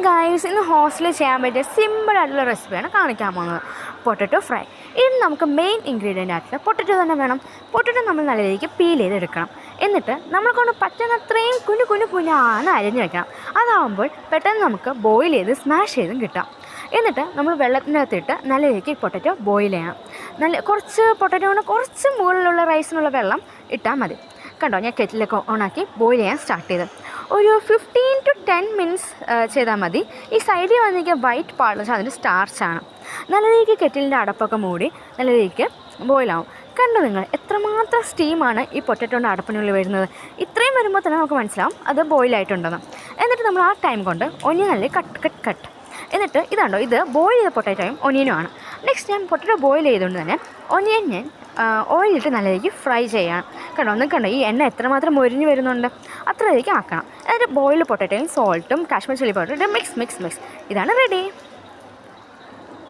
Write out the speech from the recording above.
Guys, ഇന്ന് ഹോസ്റ്റലിൽ ചെയ്യാൻ പറ്റിയ സിമ്പിളായിട്ടുള്ള റെസിപ്പിയാണ് കാണിക്കാൻ പോകുന്നത്. Potato fry. ഇതിന് നമുക്ക് മെയിൻ ഇൻഗ്രീഡിയൻ്റ് ആയിട്ടുള്ള പൊട്ടറ്റോ തന്നെ വേണം. പൊട്ടറ്റോ നമ്മൾ നല്ല രീതിക്ക് പീൽ ചെയ്തെടുക്കണം. എന്നിട്ട് നമ്മളെ കൊണ്ട് പറ്റുന്നത്രയും കുഞ്ഞാണ് അരിഞ്ഞ് വെക്കണം. അതാകുമ്പോൾ പെട്ടെന്ന് നമുക്ക് ബോയിൽ ചെയ്ത് സ്മാഷ് ചെയ്തും കിട്ടാം. എന്നിട്ട് നമ്മൾ വെള്ളത്തിനകത്തിട്ട് നല്ല രീതിക്ക് പൊട്ടറ്റോ ബോയിൽ ചെയ്യണം. കുറച്ച് പൊട്ടറ്റോന് കുറച്ച് മുകളിലുള്ള റൈസിനുള്ള വെള്ളം ഇട്ടാൽ മതി. കണ്ടോ, ഞാൻ കെറ്റിലൊക്കെ ഓണാക്കി ബോയിൽ ചെയ്യാൻ സ്റ്റാർട്ട് ചെയ്ത് ഒരു 15 to 10 മിനിറ്റ്സ് ചെയ്താൽ മതി. ഈ സൈഡിൽ വന്നിരിക്കുക വൈറ്റ് പാർട്ട് വെച്ചാൽ അതിൻ്റെ സ്റ്റാർച്ചാണ്. നല്ല രീതിക്ക് കെറ്റിലിൻ്റെ അടപ്പൊക്കെ മൂടി നല്ല രീതിക്ക് ബോയിലാവും. കണ്ടോ നിങ്ങൾ, എത്രമാത്രം സ്റ്റീമാണ് ഈ പൊട്ടറ്റോൻ്റെ അടപ്പിനുള്ളിൽ വരുന്നത്. ഇത്രയും വരുമ്പോൾ തന്നെ നമുക്ക് മനസ്സിലാവും അത് ബോയിലായിട്ടുണ്ടെന്ന്. എന്നിട്ട് നമ്മൾ ആ ടൈം കൊണ്ട് ഒനിയൻ നല്ല കട്ട്. എന്നിട്ട് ഇതാണ്ടോ, ഇത് ബോയിൽ ചെയ്ത പൊട്ടറ്റോയും ഒനിയനുമാണ്. നെക്സ്റ്റ് ഞാൻ പൊട്ടറ്റോ ബോയിൽ ചെയ്തുകൊണ്ട് തന്നെ ഒനിയൻ ഞാൻ ഓയിലിട്ട് നല്ല രീതിക്ക് ഫ്രൈ ചെയ്യണം. കണ്ടോ, ഈ എണ്ണ എത്രമാത്രം മൊരിഞ്ഞ് വരുന്നുണ്ട്, അത്ര രീതിക്ക് ആക്കണം. എന്നിട്ട് ബോയിൽഡ് പൊട്ടറ്റോയും സോൾട്ടും കാശ്മീർ ചില്ലി പൗഡറും മിക്സ്. ഇതാണ് റെഡി.